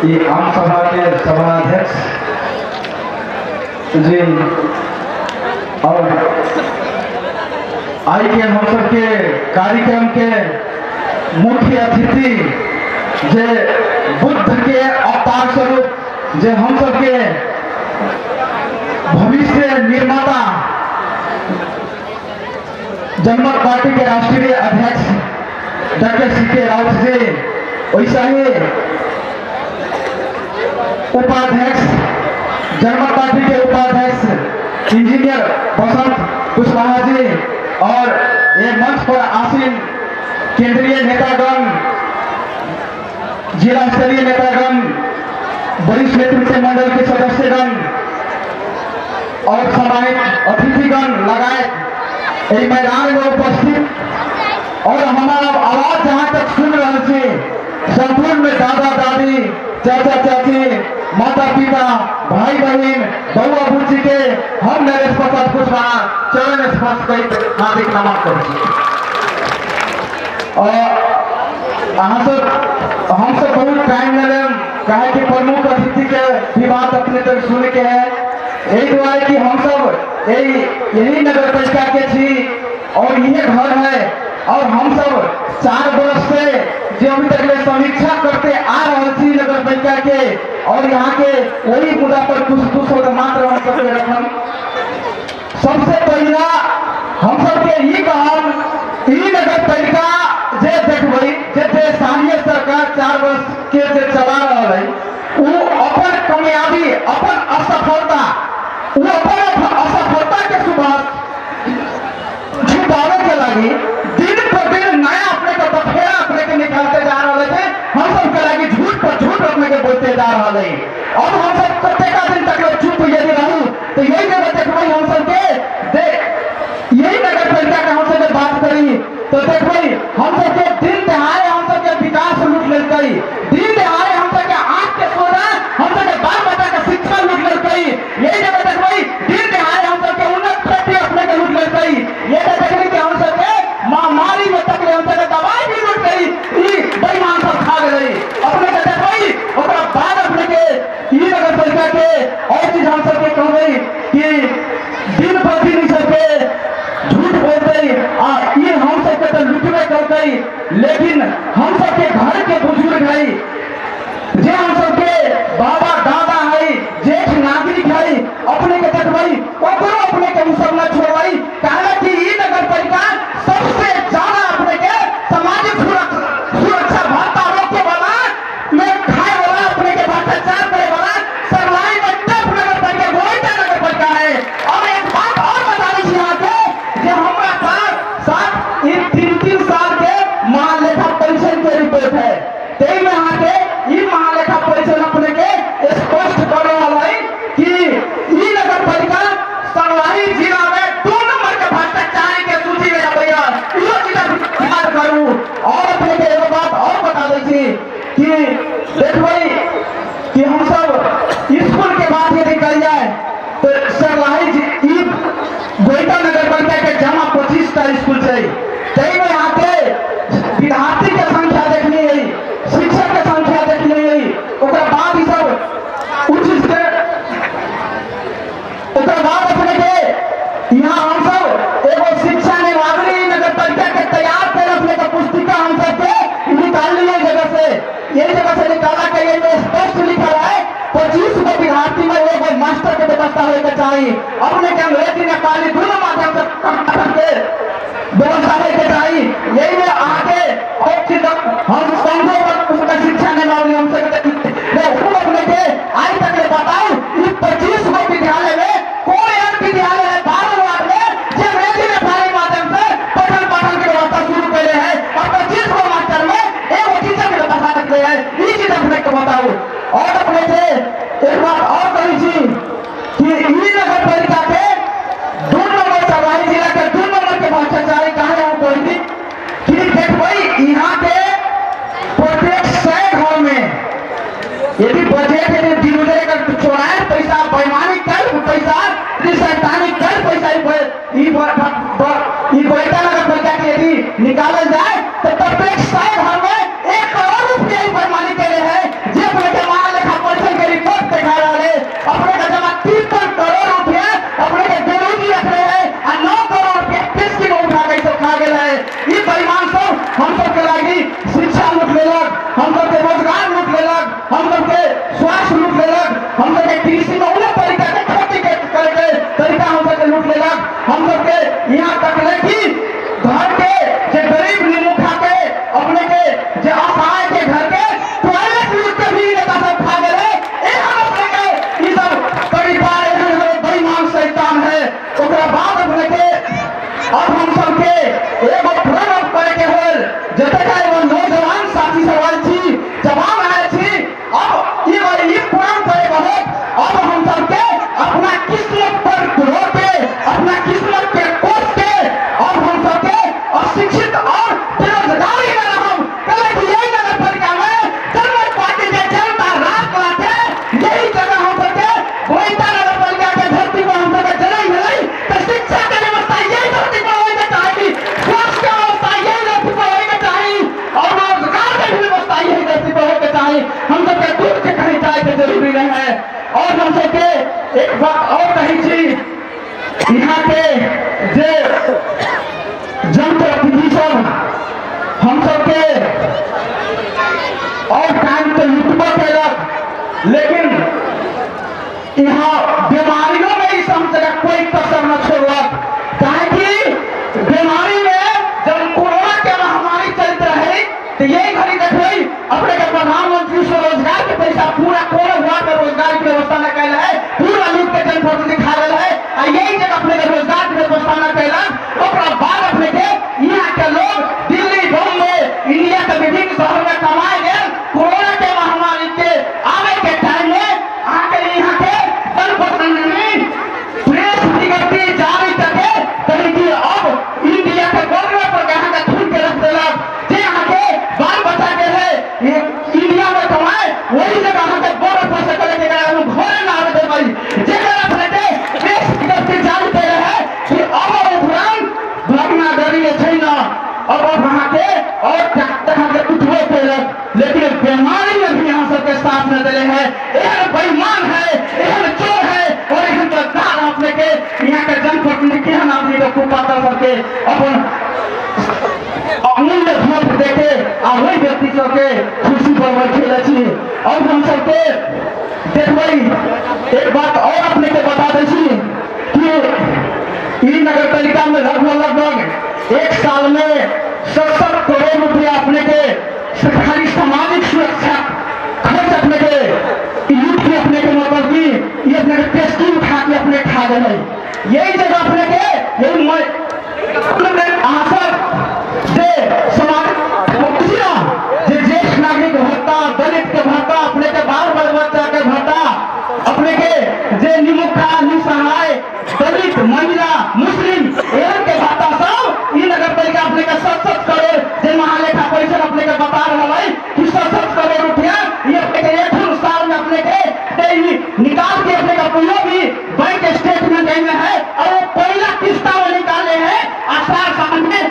ये आम सभा के सभाध्यक्ष जी और आई के हम सबके कार्यक्रम के मुख्य अतिथि जे बुद्ध के अवतार स्वरूप जे हम सबके भविष्य निर्माता जनमत पार्टी के राष्ट्रीय अध्यक्ष डॉक्टर सी.के. राउत जी, वैसा ही उपाध्यक्ष जनमत पार्टी के उपाध्यक्ष इंजीनियर बसंत कुशवाहा जी और ये मंच पर आसीन केंद्रीय नेतागण, जिला स्तरीय नेतागण, वरिष्ठ नेतृत्व मंडल के सदस्यगण और सम्मानित अतिथिगण लगाए इस मैदान में उपस्थित और हमारा आवाज जहाँ तक सुन रहे थे संपूर्ण में दादा दादी, चाचा चाची, माता पिता, भाई बहन, बउआ बुच्ची के हम नरेश प्रसाद कुशवाहा चरण स्पर्श कर हार्दिक नमन करें। और हम सब बहुत टाइम ले कहे कि प्रमुख अतिथि के भी बात अपने तक सुन के है यही दुआरे कि हम सब यही नगर पालिका के थी और यही घर है और हम सब 4 वर्ष से जो अभी तक समीक्षा करते आ रहे थी नगर पालिका के और यहाँ के वही मुद्दा पर कुछ मात्र हम सबके रखम। सबसे पहला हम सबके ये कहम ई नगर पालिका जे देखबै जे स्थानीय सरकार 4 वर्ष के जे चला रहा है वो अपन कामयाबी, अपन असफलता, वो अपन असफलता के सुबह छुपावे के लगी दिन पर दिन नया अपने को बखेड़ा अपने के निकालते जा रहे थे। हम सब के लगी झूठ पर झूठ अपने के बोलते जा रहे हैं और हम सब कतेका दिन तक चुप यदि रहूं तो यही जगह देखबै हम सब के यही नगर पालिका के हम सब बात करी तो देखबै हम सब के दिन दहाड़े हम सब के विकास लूट लेलकै, दिन दहाड़े हम सब के आंख के सोना हम सब के बाल बच्चा के शिक्षा लूट लेलकै, यही जगह देखबै दिन दहाड़े हम सब के उन्नत प्रति अपने के लूट लेलकै, ये देखबै कि हम सब के महामारी में तक हम सब के दवाई भी लूट गई, ई बेईमान सब खा गई अपने के देखबै ओकरा बाद अपने के ई नगर पालिका के और चीज हम सब के कहबै कि दिन पर दिन सब के झूठ बोलते और ये हम सबके तो लुटबे करते लेकिन हम सबके घर के बुजुर्ग है जे हम सबके बाबा दादा है जेठ नागरिक है अपने के देखबै ओकरो अपने के सब न छोड़बै काहे कि ई नगर पालिका सबसे ज्यादा अपने के सामाजिक सुरक्षा भत्ता रोके वाला में खाए वाला अपने के भ्रष्टाचार करे वाला सरलाई में टप नगर पालिका गोइटा नगर पालिका है। और एक बात और बता दी यहाँ के जे हमरा साथ इन 3 साल के महालेखा परीक्षण के रिपोर्ट है ते में यहाँ के ई महालेखा परीक्षण अपने के स्पष्ट कर रहा है कि ई नगर पालिका सरलाई जिला में 2 नंबर के भ्रष्टाचारी के सूची में भैया इहो चीज याद करू। और अपने के एगो बात और बता दै छी कि देखबै कि हम सब स्कूल के बात यदि कल जाए तो सरलाई ई गोइटा नगर पालिका के जमा 25टा स्कूल है तई में यहाँ के विद्यार्थी के संख्या देखनी है, शिक्षक के संख्या देखनी है, ओकरा बाद ई सब उच्च स्तर ओकरा बाद अपने के यहाँ हम सब एगो शिक्षा निवारणी नगर पालिका के तैयार कर अपने का पुस्तिका हम सब के निकाल लिए जगह से यही जगह से निकाला के ये स्पष्ट लिखा है 25 गो विद्यार्थी में एगो मास्टर के व्यवस्था होने चाहिए अपने के अंग्रेजी नेपाली दोनों माध्यम से व्यवस्था होने चाहिए। यही में आगे और चीज हम संघों पर शिक्षा निवारणी हम अपने के आज तक बताओ इस 25 गो विद्यालय में कोई एक विद्यालय है 12 वार्ड में जो अंग्रेजी नेपाली माध्यम से पठन पाठन की व्यवस्था शुरू करे है और 25 गो मास्टर में एक टीचर की व्यवस्था करते हैं ये चीज अपने को बताओ। और अपने से एक बात और कही थी कि ई नगर पालिका के 2 नंबर सरलाई जिला के 2 नंबर के भ्रष्टाचारी कहा जाओ कोई थी कि देखबै यहाँ के प्रत्येक 100 घर में यदि बजट यदि दिनुले का चोराए पैसा बेईमानी कर पैसा शैतानी कर पैसा ई गोइटा नगर पालिका के यदि निकालल जाए तो प्रत्येक 100 घर में 1 करोड़ रुपया बेईमानी करे है जे अपने के लेलक, हम सबके स्वास्थ्य लूट लेलक, हम सबके कृषि में उन्हें तरीका के खेती के करे तरीका हम सबके लूट लेलक, हम सबके यहाँ तक ले कि घर के जे गरीब नीमू खा के अपने के जे असहाय के घर के टॉयलेट लूट के भी नेता सब खा गए। ए हम अपने के ई सब परिवार एहन बेईमान शैतान है। ओकरा बाद अपने के अब हम सबके एगो प्रोग्राम करे के होल जते का एगो नौजवान साथी सब आयल छी, जवान आयल छी। अब ई प्रोग्राम करे के होल अब हम सबके अपना किस्मत पर तोड़ के अपना किस्मत के कोस के अब हम सबके अशिक्षित और बेरोजगारी में हम कल यही नगर पालिका में जनता पार्टी के जनता राज कराते यही जगह हम सबके वहीटा नगर पालिका के धरती पर हम सबके जन्म मिले तो शिक्षा के व्यवस्था यही धरती पर होने चाहिए, स्वास्थ्य के व्यवस्था यही धरती पर होने चाहिए और रोजगार के व्यवस्था यही धरती पर होने चाहिए। हम सबके दूर के कहीं जाए के जरूरी नहीं है। और हम सबके एक बात और कही थी, यहाँ के जे जनप्रतिनिधि सब हम सबके और टाइम तो लुटबा कैलक, लेकिन यहाँ बीमारियों में इस हम जगह कोई कसर न छोड़लक। काहे कि बीमारी में जब कोरोना के महामारी चलत रहे तो यही घड़ी देखिए अपने के प्रधानमंत्री स्वरोजगार के पैसा पूरा कोरोना हुआ के रोजगार की व्यवस्था न कैल है, पूरा लूट के जनप्रतिनिधि खा गए है। यही जगह अपने के रोजगार की व्यवस्था न कैलक। ओकरा बाद अपने के यहाँ के लोग दिल्ली बॉम्बे इंडिया के विभिन्न शहर में कमाए गए। कोरोना के महामारी के आने के टाइम में आके यहाँ के जनप्रतिनिधि प्रेस विज्ञप्ति जारी करके कही कि अब इंडिया के बॉर्डर पर यहाँ के छूट के रख देलक, जे यहाँ के बाल बच्चा के है इंडिया में कमाए वही जगह यहाँ के बॉर्डर पर से करे के गए हम घरे ना आवे दे भाई जेकर अपने के प्रेस विज्ञप्ति जारी कर रहे हैं कि अब उपरांत भागना डरी है ना अब वहाँ के और यहाँ के उठबो कैलक, लेकिन बीमारी में भी यहाँ सबके साथ न दिले है। एहन बेईमान है, एहन चोर है और एहन गद्दार अपने के यहाँ के जनप्रतिनिधि केहन आदमी के कुपात्र सबके अपन अमूल्य वोट देके आ वही व्यक्ति सबके खुशी पर बैठे छी। और हम सबके देखबै एक बात और अपने के बता दै छी कि ई नगर पालिका में लगभग एक साल में 67 करोड़ रुपया अपने के सरकारी सामाजिक सुरक्षा खर्च अपने के यूथ के अपने के मतलब कि ये अपने के टेस्टी उठा के अपने खा गए। यही जगह अपने के यही अहाँ सब जे समाज जे ज्येष्ठ नागरिक भत्ता, दलित के भत्ता, अपने के बाल बच्चा के भत्ता, अपने के जे निमुखा निसहाय दलित महिला मुस्लिम एहन के भत्ता सब ई नगर पालिका अपने के 67 करोड़ जे महालेखा परिषद अपने के बता रहा है कि 67 करोड़ रुपया ये अपने के एक साल में अपने के निकाल के अपने का पूरा भी बैंक स्टेटमेंट में है और वो पहला किस्ता में निकाले हैं 8 साल में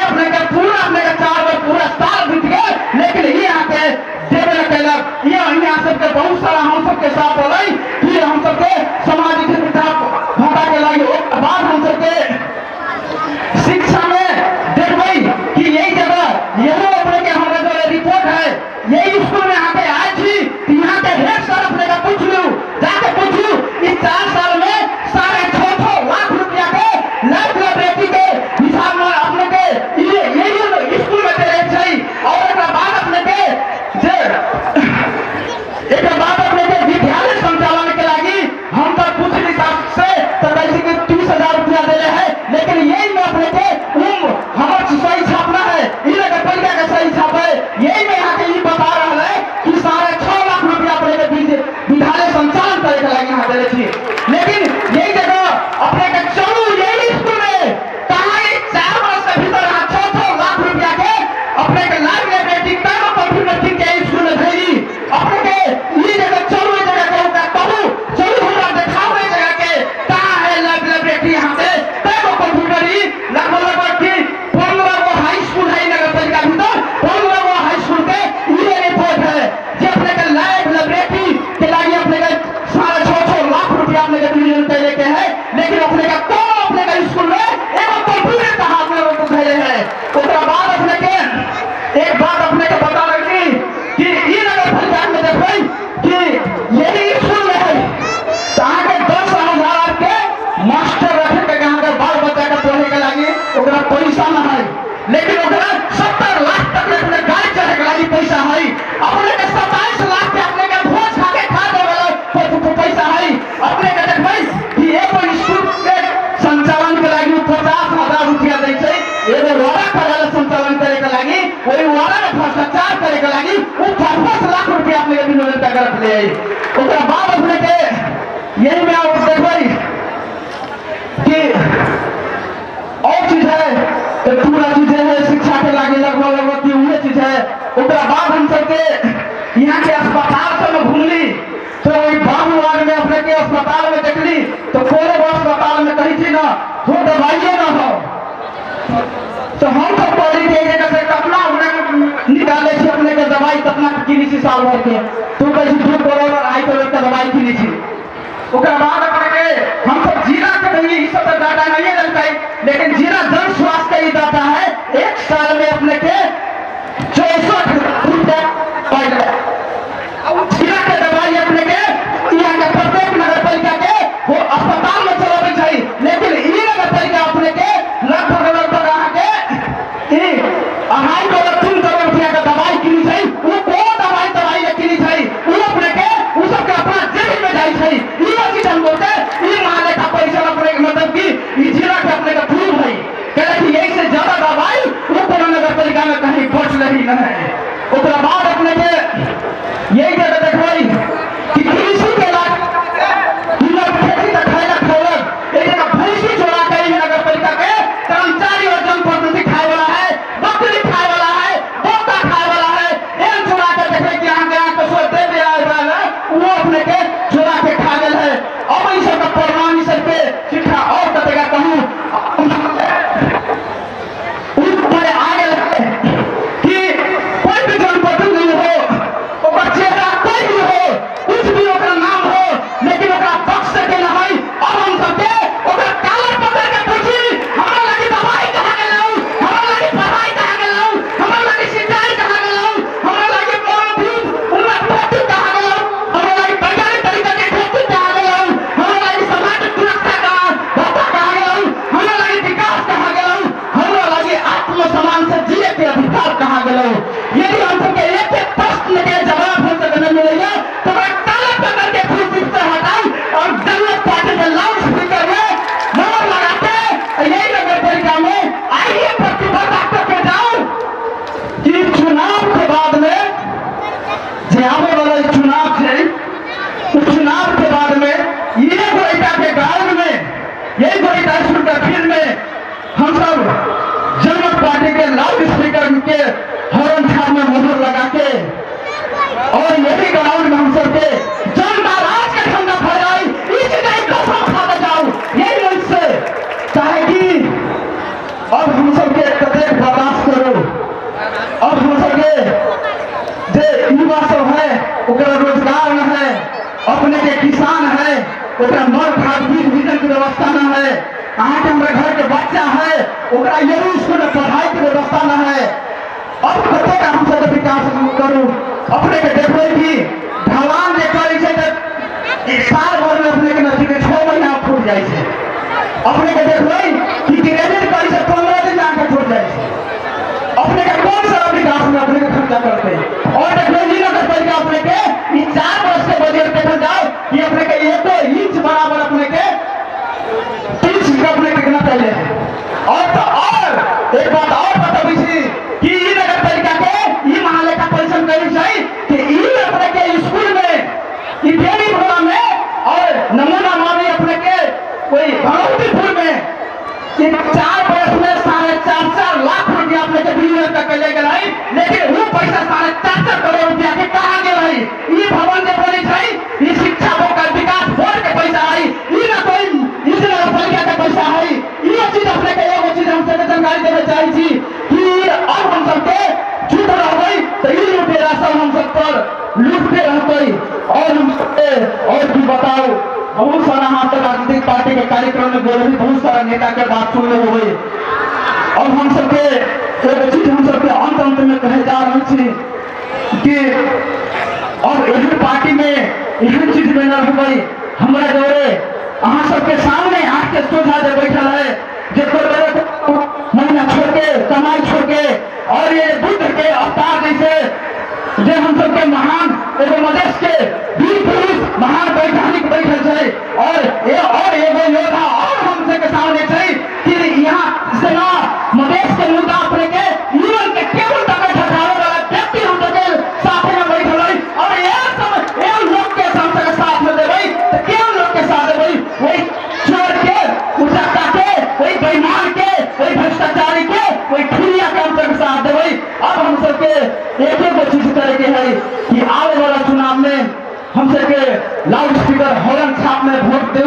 अपने का पूरा अपने का 4 बार पूरा साल बीत गए, लेकिन ये आके देवे न कैलक। ये यहाँ सबके बहुत सारा हम सबके साथ हो रही फिर हम सबके सामाजिक भत्ता के लगे बाद हम सबके शिक्षा में देखबै कि यही जगह यही अपने के हमारे जो रिपोर्ट है यही स्कूल में आके आए थी यहाँ के हेड सर अपने का पूछ लू जाके पूछू इस 4 साल में 6.5 लाख रुपया के लाइफ लाइब्रेरी के हिसाब में अपने के यही स्कूल में चले थे। और एक बाद अपने के विद्यालय संचालन के लगी हम तक कुछ हिसाब से तो कैसे कि 30,000 रुपया दे रहे हैं, लेकिन यही में अपने के हमारे सही छापना है इन नगर पालिका का सही छाप है। यही में यहाँ के ये बता रहा है कि 6.5 लाख रुपया अपने के विद्यालय संचालन करे के लगी यहाँ दे थी, लेकिन यही जगह अपने के चलू यही स्कूल में कहा 4 वर्ष के भीतर 6 लाख रुपया के अपने के लाइफ लाइब्रेरी कंप्यूटर के स्कूल में भेजी अपने के ये जगह चलू जगह के कहू चलू हमरा दिखाओ ये जगह के कहाँ है लाइफ लाइब्रेरी यहाँ पे कंप्यूटर ही लगभग की 15 हाई स्कूल है नगर पालिका भीतर 15 हाई स्कूल के ये रिपोर्ट है जो अपने के लाइफ लाइब्रेरी के लगी अपने के 6.5 लाख रुपया अपने के डिवीजन पे लेके है, लेकिन अपने का कौन अपने का स्कूल में एक कंप्यूटर का हाथ में वो भेजे है। उसके बाद अपने के एक बात अपने को बता रही कि ये नगर पालिका में देखो देखबै कि यही स्कूल में है तो अहाँ के 10,000 के मास्टर रखे के अहाँ के बाल बच्चा के पढ़े के लागी ओकरा पैसा न है, लेकिन ओकरा 70 लाख तक अपने गाड़ी चढ़े के लागी पैसा है। अपने के 27 लाख के अपने के भोज खा के खा देवे पैसा है। अपने के देखबै कि एगो स्कूल के संचालन के लागी 50,000 रुपया दै छै, एगो वाड़ा कार्यालय संचालन करे के लागी, ओई वाड़ा में भ्रष्टाचार करे के लागी वो 50 लाख रुपया अपने के बिलोन तक रख ले। ओकरा बाद अपने के यही में आप देखबै कि और चीज है तो पूरा चीज है शिक्षा के लागे लगभग की उहे चीज है। ओकरा बाद हम सबके यहाँ के अस्पताल सब में घूमली तो वही बाबू वार्ड में अपने के अस्पताल में देखली तो कोनो अस्पताल में कही थी ना तो दवाइए ना हो, तो हम सब पढ़ी के जगह से कतना निकाले थी अपने के दवाई कतना किनी थी साल भर के तो कैसे 2 करोड़ आई तो एक दवाई किनी थी। ओकरा बाद अपने के हम सब जिला के नहीं सब डाटा नहीं जानते, लेकिन जिला जन स्वास्थ्य का डाटा है 1 साल में अपने के 64 रुपया जिला के दवाई अपने के यहाँ के प्रत्येक नगर पालिका के वो अस्पताल में चलावे चाहिए, लेकिन ई नगर पालिका अपने के लगभग अहाँ के 2.5 करोड़ 3 करोड़ रुपया का दवाई किनी चाहिए। वो कौन दवाई किनी चाहिए वो अपने के वो सबके अपना जेब में जाई चाहिए। ई चीज हम बोलते ई माले का पैसा अपने मतलब कि ई जिला के अपने का प्रूव है कि यही से ज्यादा दवाई वो कोनो नगर पालिका में कहीं बच रही न है। ओकरा बाद अपने के यही जगह देखबै कि कृषि के लाग खेती तक खाएला खैलक एक जगह भैंसी चोरा के नगर पालिका के कर्मचारी और जनप्रतिनिधि खाए वाला है, बकरी खाए वाला है, बोका खाए वाला है, एक चोरा के देखबै कि अहाँ के यहाँ के सो दे दिया है वो अपने के चोरा के खा गेल है। अब ई सब का प्रमाण ई सब पे शिक्षा और कतेगा कहूँ ऊपर आ गेल है कि कोई भी जनप्रतिनिधि हो ओकर चेहरा कोई भी हो कुछ भी ओकर नाम हो लेकिन ओकरा बख्श के न है। अब हम सबके ओकर कालर पकड़ के पूछी हमरा लगी दवाई कहाँ गेलौ, हमरा लगी पढ़ाई कहाँ गेलौ, हमरा लगी सिंचाई कहाँ गेलौ, हमरा लगी मौजूद उन्नत खेती कहाँ गेलौ, हमरा लगी वैज्ञानिक तरीका के खेती कहाँ गेलौ, हमरा लगी सामाजिक सुरक्षा कहाँ भत्ता कहाँ गेलौ, हमरा लगी विकास कहाँ गेलौ, हमरा लगी आत्मसम्मान से जिए के अधिकार कहाँ गेलौ। यदि हम सबके एक एक प्रश्न के जवाब हम सबके नहीं मिलेगा तो मैं कालर पकड़ के कुर्सी से हटाऊं और जरूरत पार्टी के लाउड स्पीकर में नंबर लगा के यही नगर पालिका में आइए प्रतिबद्ध करके जाऊं कि चुनाव के बाद में जो आने वाला चुनाव है उस चुनाव के बाद में ये गोइटा के गार्ड में यही गोइटा स्कूल का फील्ड में हम सब जनमत पार्टी के लाउड स्पीकर के हॉर्न छाप में मोहर लगा के और यही ग्राउंड में हम सबके जनता राज के ठंडा फैलाई इस नहीं कसम खा जाओ यही मन से चाहे कि अब हम सबके कतेक बर्दाश्त करो। अब हम सबके जे युवा सब है ओकरा रोजगार न है, अपने के किसान है ओकरा मर खाद बीज भीजन की व्यवस्था न है, अहाँ के हमारे घर के बच्चा है ओकरा यही स्कूल में पढ़ाई की व्यवस्था न है। अब कते का हम सब विकास करू अपने के देखबै कि ढलान जे करै छै त साल भर में अपने के नजदीक 6 महीना फूट जाए छै। अपने के देखबै कि ग्रेजुएट करै छै 15 दिन आके फूट जाए छै। अपने के कौन सा विकास में अपने के खर्चा करते और देखबै जी नगर पालिका अपने के ई 4 वर्ष के बजट देखल जाओ कि अपने के 1 इंच बराबर अपने के 30 का अपने कितना पहले है। और तो और एक बात और बताबै छी कि ई नगर पालिका के ई महालेखा परीक्षण करी छै कि ई अपने के स्कूल में ई बेनी भोला में और नमूना मावी अपने के कोई भगवतीपुर में कि 4 वर्ष में 4.5 लाख रुपया अपने के बिलियन तक ले गेल है, लेकिन वो पैसा 4.5 करोड़ रुपया के कहाँ गेल है। ई भवन जे बनी छै ई शिक्षा बोर्ड का विकास बोर्ड के पैसा है, ई ना कोई इस नगर पालिका के पैसा है। ये चीज अपने के एगो चीज हम सबके जानकारी देवे चाहे छी कि अब हम सबके चुप रहबै तो ई लुटेरा सब हम सब पर लूटते रहते और हम सबके और भी बताओ बहुत सारा यहाँ तक राजनीतिक पार्टी के कार्यक्रम में बोले बहुत सारा नेता के बात सुनने हुए। और हम सबके एक चीज हम सबके अंत में कहे जा रहे छी कि अब यह चीज में न हुई हमारा जोरे अहाँ सबके सामने आँख के सोझा जो बैठल है जो महीना छोड़ के कमाई छोड़ के और ये बुद्ध के अवतार जैसे जो हम सबके महान एगो मदेश के वीर पुरुष महान वैज्ञानिक बैठल है और एगो योद्धा और हम सबके सामने है कि यहाँ सेना मदेश के मुद्दा अपने के जीवन के केवल तक ठहरावे वाला व्यक्ति हम सबके साथ में बैठल है और ये लोग के साथ में देवे तो केवल लोग के साथ देवे वही चोर के उचक्का के वही बेईमान के वही भ्रष्टाचारी के वही ठुरिया के हम सबके साथ देवे। अब हम सबके एक चीज करे के है कि आने वाला चुनाव में हम सबके लाउड स्पीकर हॉर्न छाप में वोट दे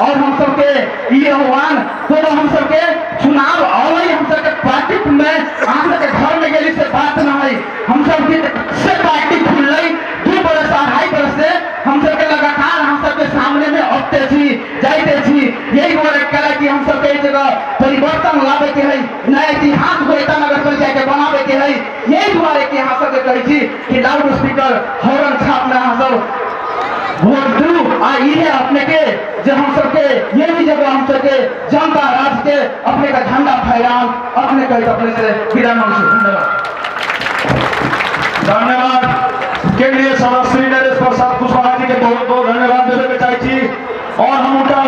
और हम सबके ये आह्वान तो हम सबके चुनाव और हम सबके पार्टी में हम सबके घर में गेली से बात ना है हम सबके से पार्टी खुल रही 2 बरस 2.5 बरस से हम सबके लगातार हम सबके सामने में अबते छी जाते छी यही बोले करे कि हम सबके जगह परिवर्तन लावे के है नया इतिहास गोयता नगर पंचायत के बनावे के है यही द्वारे कि हम सबके कही छी कि लाउड स्पीकर हॉर्न छाप में हम सब वोट दू आ ये अपने के जो हम सबके यही जगह हम सबके जनता राज के अपने का झंडा फहरान अपने कही अपने से विराम धन्यवाद। धन्यवाद के लिए श्री नरेश प्रसाद कुशवाहा जी के बहुत बहुत धन्यवाद देवे के चाहिए और हम उनका